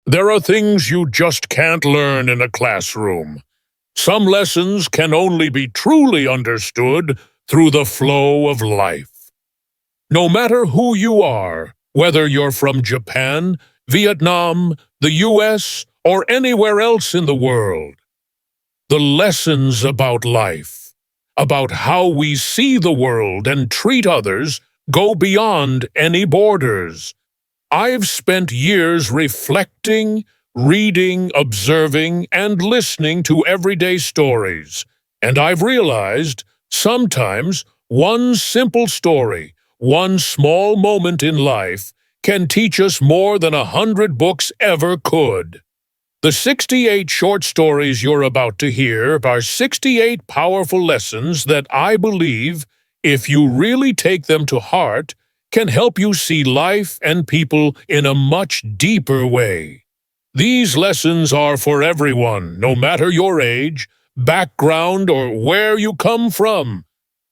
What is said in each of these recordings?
There are things you just can't learn in a classroom. Some lessons can only be truly understood through the flow of life. No matter who you are, whether you're from Japan, Vietnam, the US, or anywhere else in the world, the lessons about life, about how we see the world and treat others, go beyond any borders. I've spent years reflecting, reading, observing, and listening to everyday stories, and I've realized sometimes one simple story, one small moment in life, can teach us more than 100 books ever could. The 68 short stories you're about to hear are 68 powerful lessons that I believe, if you really take them to heart, can help you see life and people in a much deeper way. These lessons are for everyone, no matter your age, background, or where you come from.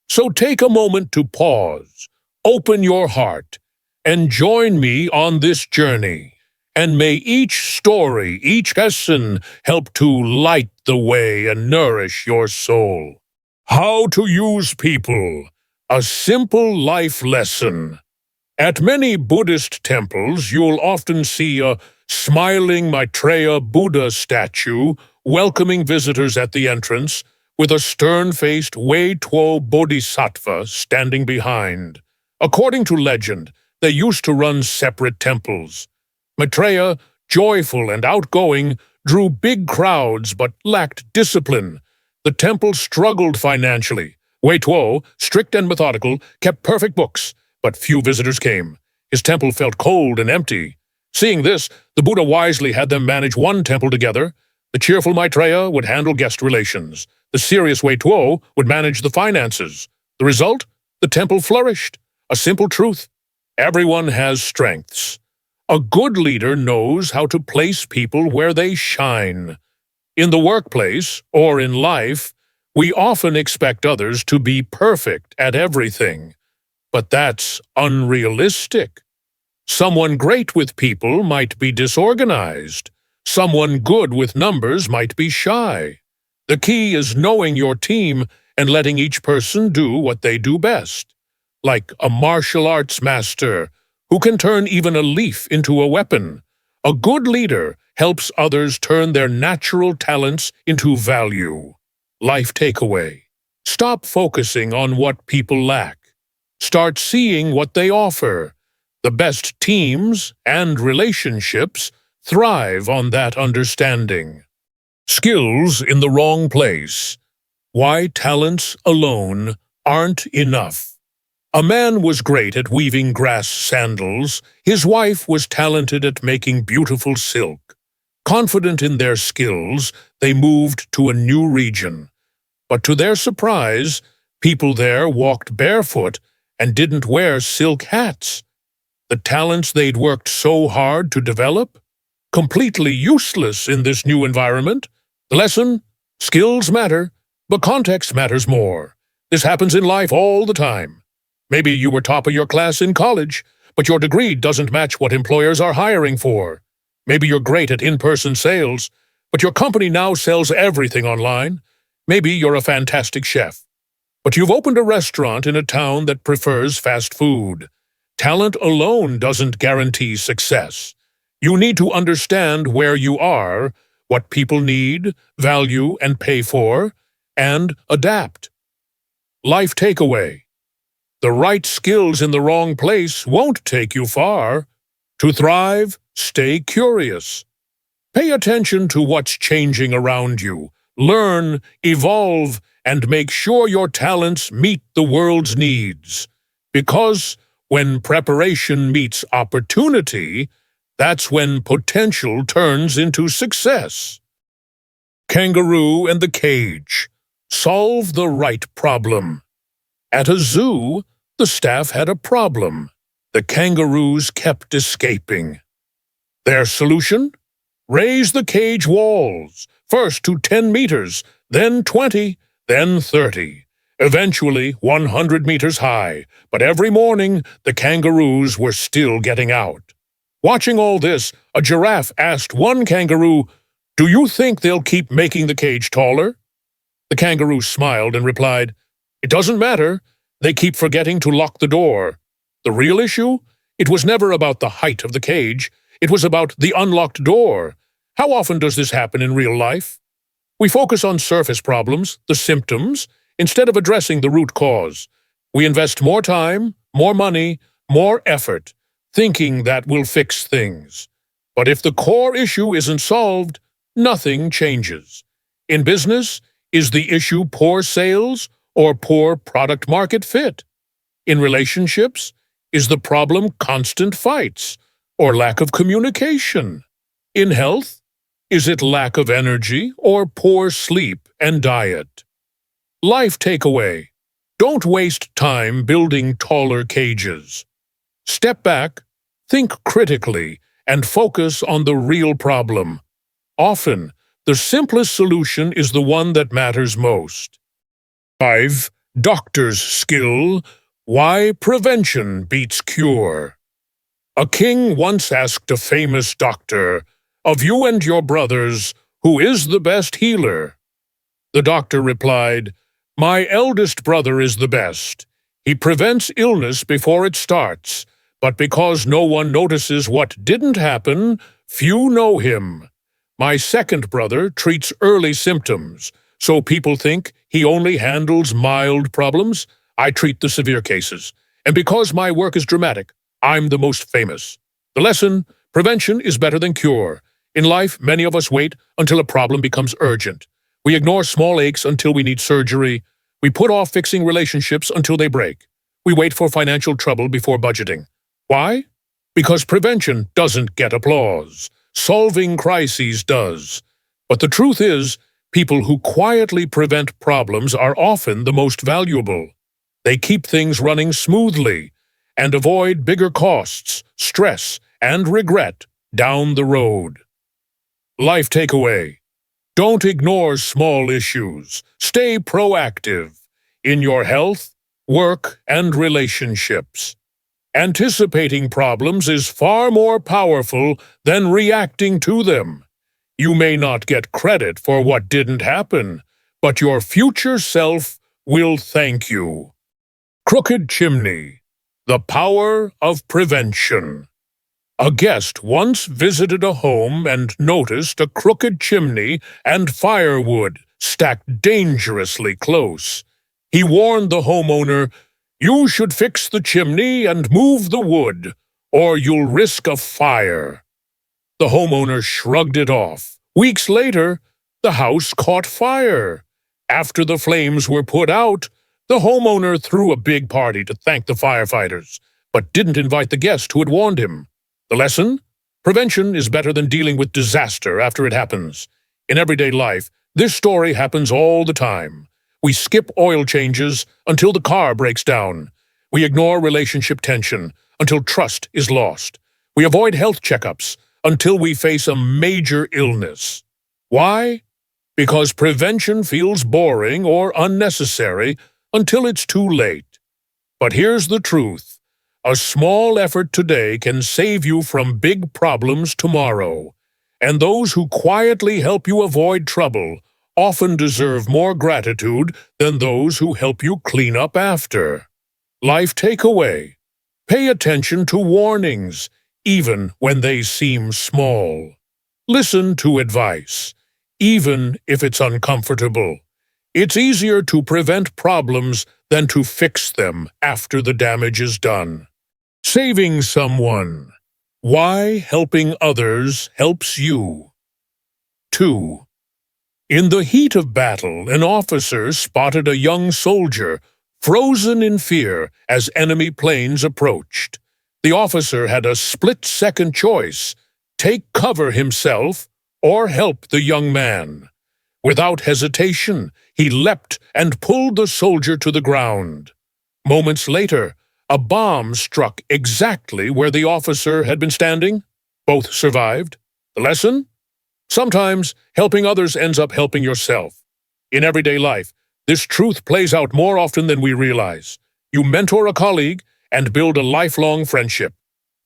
So take a moment to pause, open your heart, and join me on this journey. And may each story, each lesson, help to light the way and nourish your soul. How to use people. A simple life lesson. At many Buddhist temples, you'll often see a smiling Maitreya Buddha statue welcoming visitors at the entrance, with a stern-faced Wei-Tuo Bodhisattva standing behind. According to legend, they used to run separate temples. Maitreya, joyful and outgoing, drew big crowds but lacked discipline. The temple struggled financially. Wei-Tuo, strict and methodical, kept perfect books, but few visitors came. His temple felt cold and empty. Seeing this, the Buddha wisely had them manage one temple together. The cheerful Maitreya would handle guest relations. The serious Wei-Tuo would manage the finances. The result? The temple flourished. A simple truth. Everyone has strengths. A good leader knows how to place people where they shine. In the workplace, or in life, we often expect others to be perfect at everything. But that's unrealistic. Someone great with people might be disorganized. Someone good with numbers might be shy. The key is knowing your team and letting each person do what they do best. Like a martial arts master who can turn even a leaf into a weapon. A good leader helps others turn their natural talents into value. Life takeaway. Stop focusing on what people lack. Start seeing what they offer. The best teams and relationships thrive on that understanding. Skills in the wrong place. Why talents alone aren't enough. A man was great at weaving grass sandals. His wife was talented at making beautiful silk. Confident in their skills, they moved to a new region. But to their surprise, people there walked barefoot and didn't wear silk hats. The talents they'd worked so hard to develop? Completely useless in this new environment. The lesson? Skills matter, but context matters more. This happens in life all the time. Maybe you were top of your class in college, but your degree doesn't match what employers are hiring for. Maybe you're great at in-person sales, but your company now sells everything online. Maybe you're a fantastic chef, but you've opened a restaurant in a town that prefers fast food. Talent alone doesn't guarantee success. You need to understand where you are, what people need, value, and pay for, and adapt. Life takeaway. The right skills in the wrong place won't take you far. To thrive, stay curious. Pay attention to what's changing around you. Learn, evolve, and make sure your talents meet the world's needs. Because when preparation meets opportunity, that's when potential turns into success. Kangaroo and the cage. Solve the right problem. At a zoo, the staff had a problem. The kangaroos kept escaping. Their solution? Raise the cage walls, first to 10 meters, then 20, then 30. Eventually 100 meters high, but every morning the kangaroos were still getting out. Watching all this, a giraffe asked one kangaroo, "Do you think they'll keep making the cage taller?" The kangaroo smiled and replied, "It doesn't matter. They keep forgetting to lock the door." The real issue? It was never about the height of the cage. It was about the unlocked door. How often does this happen in real life? We focus on surface problems, the symptoms, instead of addressing the root cause. We invest more time, more money, more effort, thinking that will fix things. But if the core issue isn't solved, nothing changes. In business, is the issue poor sales or poor product-market fit? In relationships, is the problem constant fights or lack of communication? In health, is it lack of energy or poor sleep and diet? Life takeaway: don't waste time building taller cages. Step back, think critically, and focus on the real problem. Often, the simplest solution is the one that matters most. 5. Doctor's skill: why prevention beats cure. A king once asked a famous doctor, "Of you and your brothers, who is the best healer?" The doctor replied, "My eldest brother is the best. He prevents illness before it starts, but because no one notices what didn't happen, few know him. My second brother treats early symptoms, so people think he only handles mild problems. I treat the severe cases. And because my work is dramatic, I'm the most famous." The lesson: prevention is better than cure. In life, many of us wait until a problem becomes urgent. We ignore small aches until we need surgery. We put off fixing relationships until they break. We wait for financial trouble before budgeting. Why? Because prevention doesn't get applause. Solving crises does. But the truth is, people who quietly prevent problems are often the most valuable. They keep things running smoothly and avoid bigger costs, stress, and regret down the road. Life takeaway: don't ignore small issues. Stay proactive in your health, work, and relationships. Anticipating problems is far more powerful than reacting to them. You may not get credit for what didn't happen, but your future self will thank you. Crooked Chimney: the power of prevention. A guest once visited a home and noticed a crooked chimney and firewood stacked dangerously close. He warned the homeowner, "You should fix the chimney and move the wood, or you'll risk a fire." The homeowner shrugged it off. Weeks later, the house caught fire. After the flames were put out, the homeowner threw a big party to thank the firefighters, but didn't invite the guest who had warned him. The lesson? Prevention is better than dealing with disaster after it happens. In everyday life, this story happens all the time. We skip oil changes until the car breaks down. We ignore relationship tension until trust is lost. We avoid health checkups until we face a major illness. Why? Because prevention feels boring or unnecessary until it's too late. But here's the truth: a small effort today can save you from big problems tomorrow. And those who quietly help you avoid trouble often deserve more gratitude than those who help you clean up after. Life takeaway: pay attention to warnings, even when they seem small. Listen to advice, even if it's uncomfortable. It's easier to prevent problems than to fix them after the damage is done. Saving someone: why helping others helps you. 2. In the heat of battle, an officer spotted a young soldier frozen in fear as enemy planes approached. The officer had a split-second choice: take cover himself or help the young man. Without hesitation, he leapt and pulled the soldier to the ground. Moments later, a bomb struck exactly where the officer had been standing. Both survived. The lesson? Sometimes helping others ends up helping yourself. In everyday life, this truth plays out more often than we realize. You mentor a colleague and build a lifelong friendship.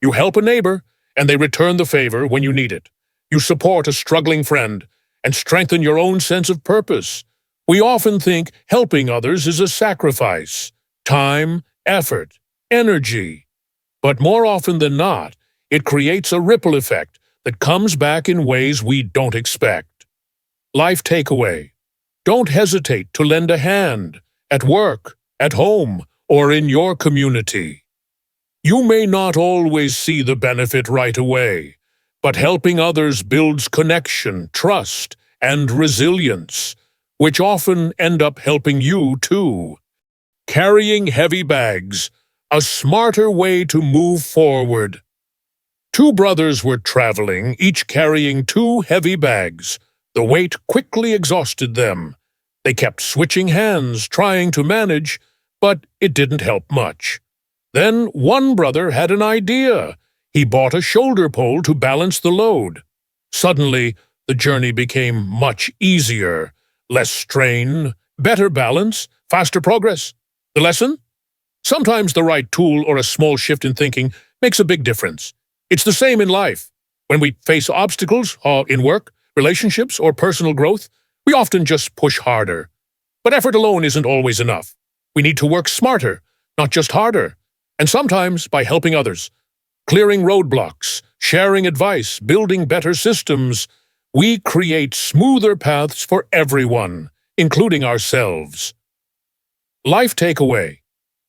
You help a neighbor and they return the favor when you need it. You support a struggling friend and strengthen your own sense of purpose. We often think helping others is a sacrifice, time, effort, energy. But more often than not, it creates a ripple effect that comes back in ways we don't expect. Life takeaway. Don't hesitate to lend a hand at work, at home, or in your community. You may not always see the benefit right away, but helping others builds connection, trust, and resilience, which often end up helping you too. Carrying heavy bags, a smarter way to move forward. Two brothers were traveling, each carrying two heavy bags. The weight quickly exhausted them. They kept switching hands, trying to manage, but it didn't help much. Then one brother had an idea. He bought a shoulder pole to balance the load. Suddenly, the journey became much easier. Less strain, better balance, faster progress. The lesson? Sometimes the right tool or a small shift in thinking makes a big difference. It's the same in life. When we face obstacles, in work, relationships, or personal growth, we often just push harder. But effort alone isn't always enough. We need to work smarter, not just harder. And sometimes by helping others, clearing roadblocks, sharing advice, building better systems, we create smoother paths for everyone, including ourselves. Life takeaway.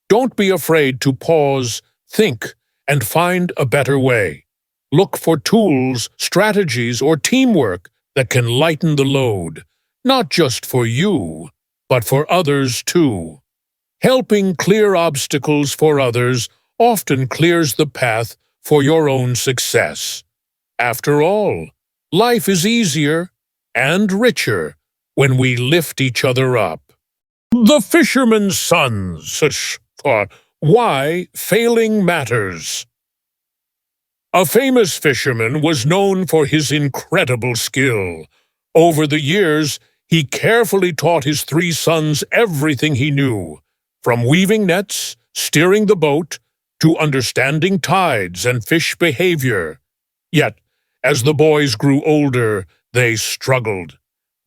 Don't be afraid to pause, think, and find a better way. Look for tools, strategies, or teamwork that can lighten the load, not just for you, but for others too. Helping clear obstacles for others often clears the path for your own success. After all, life is easier and richer when we lift each other up. The Fisherman's Sons. Why failing matters. A famous fisherman was known for his incredible skill. Over the years, he carefully taught his three sons everything he knew, from weaving nets, steering the boat, to understanding tides and fish behavior. Yet, as the boys grew older, they struggled.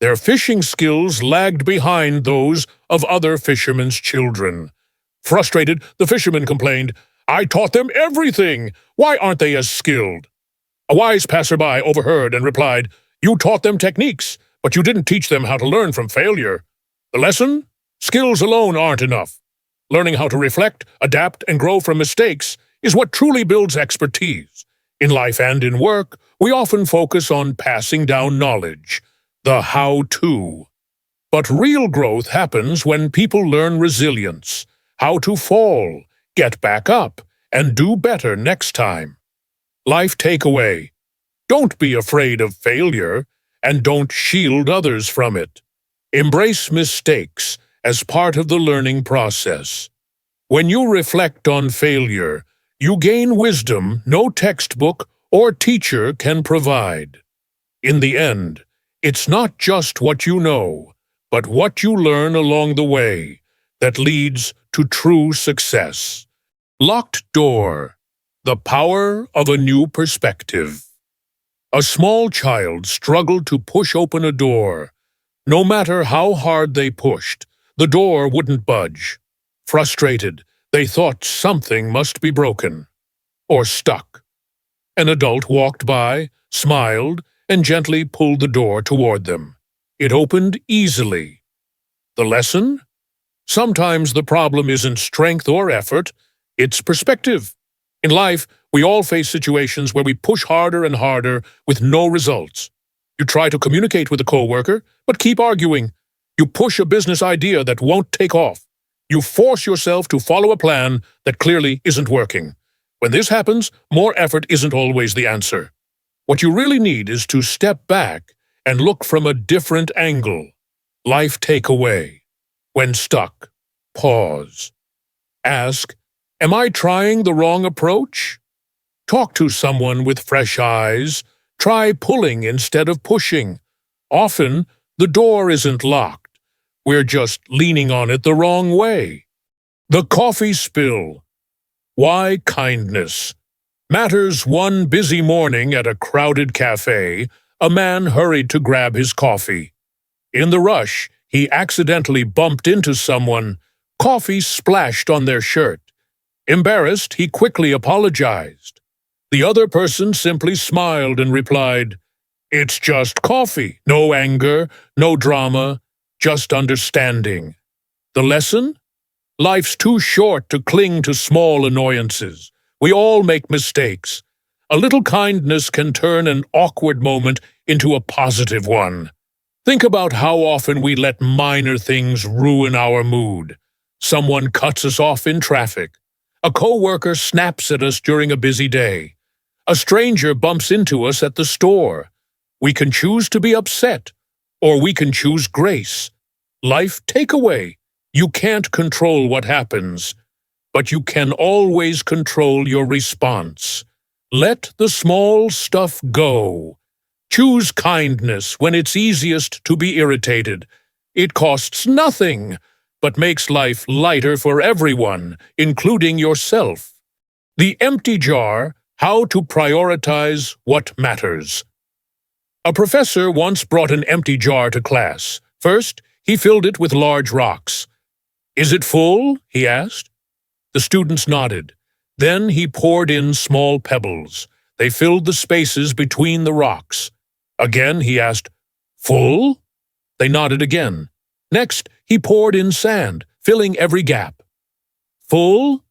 Their fishing skills lagged behind those of other fishermen's children. Frustrated, the fisherman complained, "I taught them everything. Why aren't they as skilled?" A wise passerby overheard and replied, "You taught them techniques, but you didn't teach them how to learn from failure." The lesson? Skills alone aren't enough. Learning how to reflect, adapt, and grow from mistakes is what truly builds expertise. In life and in work, we often focus on passing down knowledge, the how-to. But real growth happens when people learn resilience, how to fall, get back up, and do better next time. Life takeaway. Don't be afraid of failure, and don't shield others from it. Embrace mistakes as part of the learning process. When you reflect on failure, you gain wisdom no textbook or teacher can provide. In the end, it's not just what you know, but what you learn along the way that leads to true success. Locked door. The power of a new perspective. A small child struggled to push open a door. No matter how hard they pushed, the door wouldn't budge. Frustrated, they thought something must be broken or stuck. An adult walked by, smiled, and gently pulled the door toward them. It opened easily. The lesson? Sometimes the problem isn't strength or effort, it's perspective. In life, we all face situations where we push harder and harder with no results. You try to communicate with a coworker, but keep arguing. You push a business idea that won't take off. You force yourself to follow a plan that clearly isn't working. When this happens, more effort isn't always the answer. What you really need is to step back and look from a different angle. Life takeaway. When stuck, pause. Ask, am I trying the wrong approach? Talk to someone with fresh eyes. Try pulling instead of pushing. Often, the door isn't locked. We're just leaning on it the wrong way. The coffee spill. Why kindness? Matters one busy morning at a crowded cafe, a man hurried to grab his coffee. In the rush, he accidentally bumped into someone. Coffee splashed on their shirt. Embarrassed, he quickly apologized. The other person simply smiled and replied, "It's just coffee. No anger, no drama, just understanding." The lesson? Life's too short to cling to small annoyances. We all make mistakes. A little kindness can turn an awkward moment into a positive one. Think about how often we let minor things ruin our mood. Someone cuts us off in traffic. A coworker snaps at us during a busy day. A stranger bumps into us at the store. We can choose to be upset, or we can choose grace. Life takeaway. You can't control what happens, but you can always control your response. Let the small stuff go. Choose kindness when it's easiest to be irritated. It costs nothing, but makes life lighter for everyone, including yourself. The empty jar: how to prioritize what matters. A professor once brought an empty jar to class. First, he filled it with large rocks. "Is it full?" he asked. The students nodded. Then he poured in small pebbles. They filled the spaces between the rocks. Again he asked, "Full?" They nodded again. Next, he poured in sand, filling every gap. "Full?"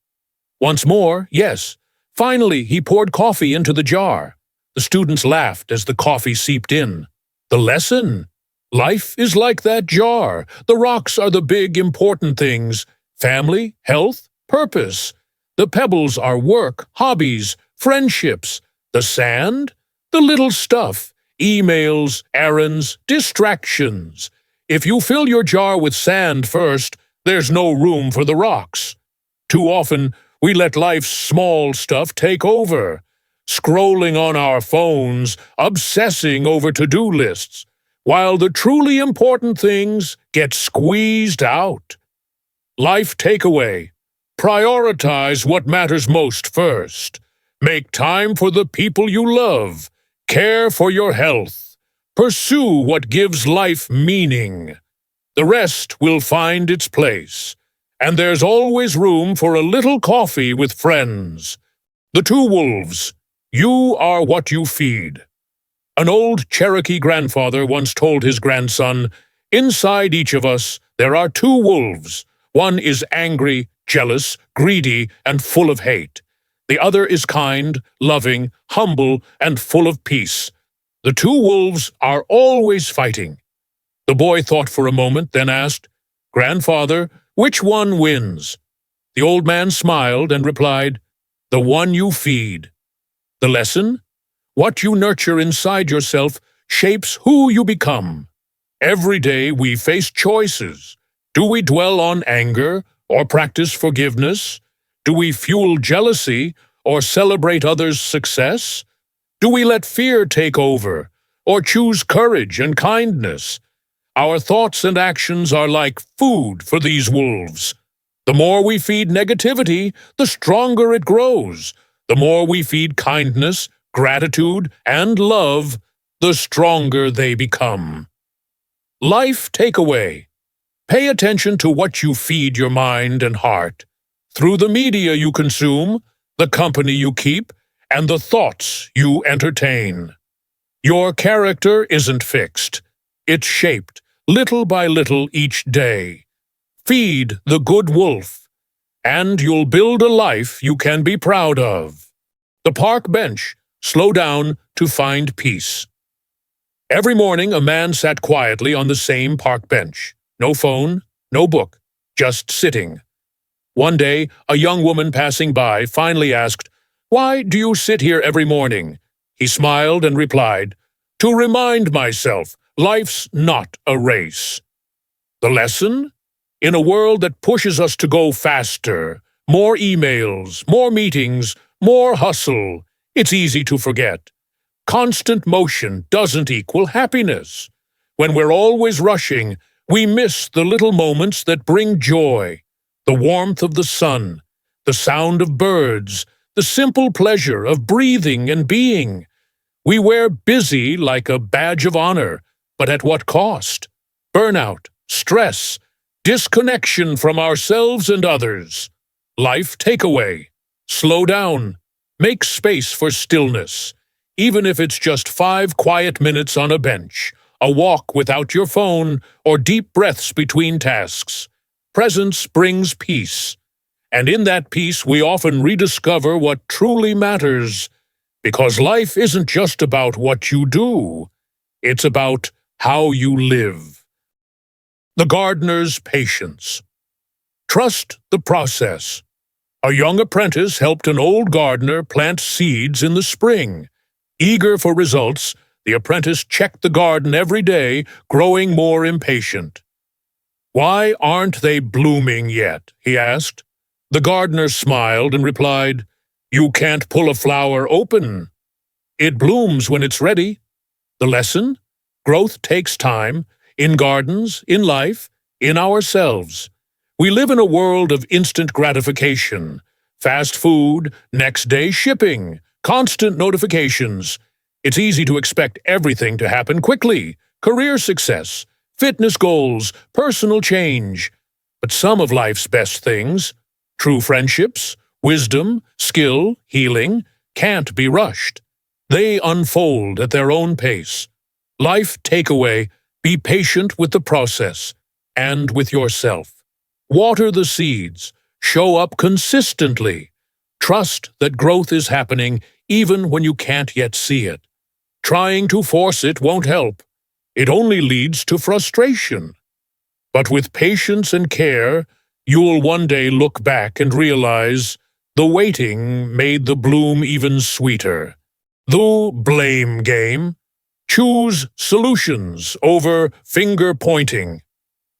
Once more, yes. Finally, he poured coffee into the jar. The students laughed as the coffee seeped in. The lesson? Life is like that jar. The rocks are the big, important things: family, health, purpose. The pebbles are work, hobbies, friendships. The sand? The little stuff: emails, errands, distractions. If you fill your jar with sand first, there's no room for the rocks. Too often, we let life's small stuff take over, scrolling on our phones, obsessing over to-do lists, while the truly important things get squeezed out. Life takeaway: prioritize what matters most first. Make time for the people you love. Care for your health. Pursue what gives life meaning. The rest will find its place. And there's always room for a little coffee with friends. The Two Wolves. You are what you feed. An old Cherokee grandfather once told his grandson, "Inside each of us, there are two wolves. One is angry, jealous, greedy, and full of hate. The other is kind, loving, humble, and full of peace. The two wolves are always fighting." The boy thought for a moment, then asked, "Grandfather, which one wins?" The old man smiled and replied, "The one you feed." The lesson? What you nurture inside yourself shapes who you become. Every day we face choices. Do we dwell on anger or practice forgiveness? Do we fuel jealousy or celebrate others' success? Do we let fear take over or choose courage and kindness? Our thoughts and actions are like food for these wolves. The more we feed negativity, the stronger it grows. The more we feed kindness, gratitude, and love, the stronger they become. Life takeaway: pay attention to what you feed your mind and heart. Through the media you consume, the company you keep, and the thoughts you entertain. Your character isn't fixed. It's shaped, little by little each day. Feed the good wolf, and you'll build a life you can be proud of. The park bench. Slow down to find peace. Every morning, a man sat quietly on the same park bench. No phone, no book, just sitting. One day, a young woman passing by finally asked, "Why do you sit here every morning?" He smiled and replied, "To remind myself, life's not a race." The lesson? In a world that pushes us to go faster, more emails, more meetings, more hustle, it's easy to forget. Constant motion doesn't equal happiness. When we're always rushing, we miss the little moments that bring joy. The warmth of the sun, the sound of birds, the simple pleasure of breathing and being. We wear busy like a badge of honor, but at what cost? Burnout, stress, disconnection from ourselves and others. Life takeaway. Slow down. Make space for stillness. Even if it's just 5 quiet minutes on a bench, a walk without your phone, or deep breaths between tasks. Presence brings peace. And in that peace, we often rediscover what truly matters. Because life isn't just about what you do. It's about how you live. The gardener's patience. Trust the process. A young apprentice helped an old gardener plant seeds in the spring. Eager for results, the apprentice checked the garden every day, growing more impatient. "Why aren't they blooming yet?" he asked. The gardener smiled and replied, "You can't pull a flower open. It blooms when it's ready." The lesson? Growth takes time, in gardens, in life, in ourselves. We live in a world of instant gratification. Fast food, next day shipping, constant notifications. It's easy to expect everything to happen quickly. Career success, fitness goals, personal change. But some of life's best things, true friendships, wisdom, skill, healing, can't be rushed. They unfold at their own pace. Life takeaway, be patient with the process and with yourself. Water the seeds, show up consistently. Trust that growth is happening even when you can't yet see it. Trying to force it won't help. It only leads to frustration. But with patience and care, you'll one day look back and realize the waiting made the bloom even sweeter. The blame game. Choose solutions over finger-pointing.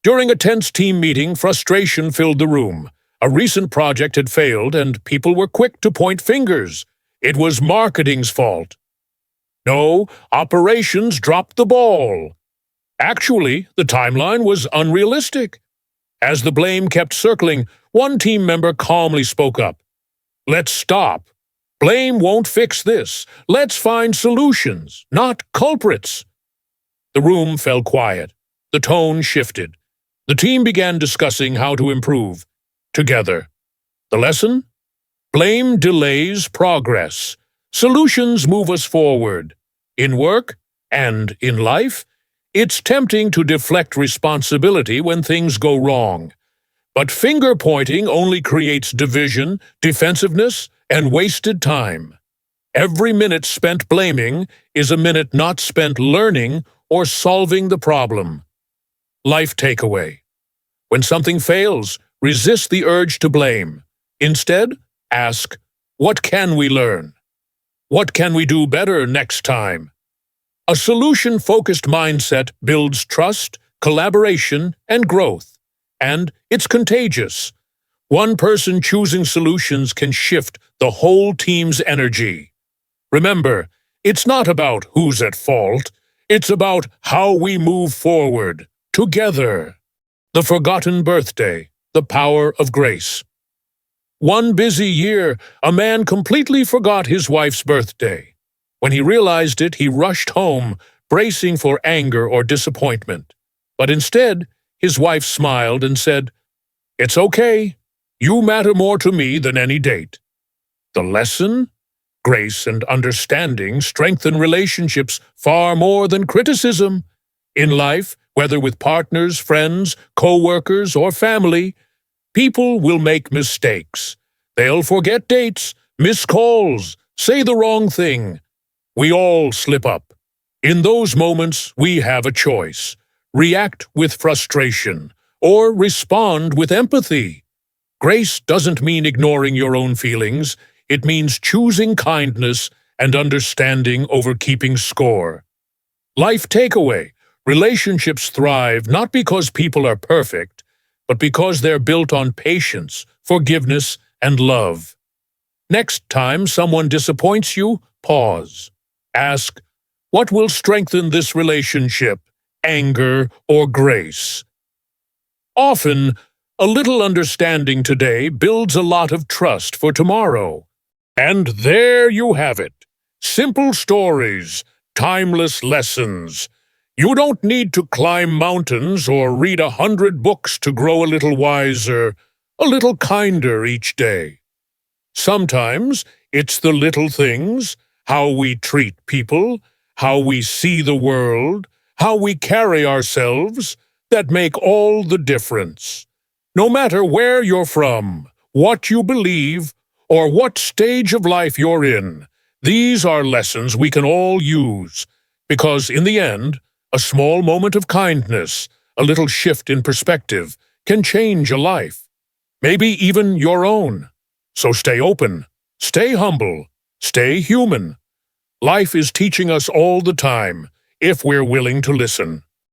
During a tense team meeting, frustration filled the room. A recent project had failed, and people were quick to point fingers. It was marketing's fault. No, operations dropped the ball. Actually, the timeline was unrealistic. As the blame kept circling, one team member calmly spoke up. "Let's stop. Blame won't fix this. Let's find solutions, not culprits." The room fell quiet. The tone shifted. The team began discussing how to improve. Together. The lesson? Blame delays progress. Solutions move us forward. In work and in life, it's tempting to deflect responsibility when things go wrong. But finger-pointing only creates division, defensiveness, and wasted time. Every minute spent blaming is a minute not spent learning or solving the problem. Life takeaway. When something fails, resist the urge to blame. Instead, ask, what can we learn? What can we do better next time? A solution-focused mindset builds trust, collaboration, and growth. And it's contagious. One person choosing solutions can shift the whole team's energy. Remember, it's not about who's at fault. It's about how we move forward, together. The forgotten birthday, the power of grace. One busy year, a man completely forgot his wife's birthday. When he realized it, he rushed home, bracing for anger or disappointment. But instead, his wife smiled and said, "It's okay. You matter more to me than any date." The lesson? Grace and understanding strengthen relationships far more than criticism. In life, whether with partners, friends, co-workers, or family, people will make mistakes. They'll forget dates, miss calls, say the wrong thing. We all slip up. In those moments, we have a choice. React with frustration, or respond with empathy. Grace doesn't mean ignoring your own feelings. It means choosing kindness and understanding over keeping score. Life takeaway. Relationships thrive not because people are perfect, but because they're built on patience, forgiveness, and love. Next time someone disappoints you, pause. Ask, what will strengthen this relationship, anger or grace? Often, a little understanding today builds a lot of trust for tomorrow. And there you have it. Simple stories, timeless lessons. You don't need to climb mountains or read 100 books to grow a little wiser, a little kinder each day. Sometimes it's the little things, how we treat people, how we see the world, how we carry ourselves, that make all the difference. No matter where you're from, what you believe, or what stage of life you're in, these are lessons we can all use, because in the end, a small moment of kindness, a little shift in perspective, can change a life, maybe even your own. So stay open, stay humble, stay human. Life is teaching us all the time, if we're willing to listen.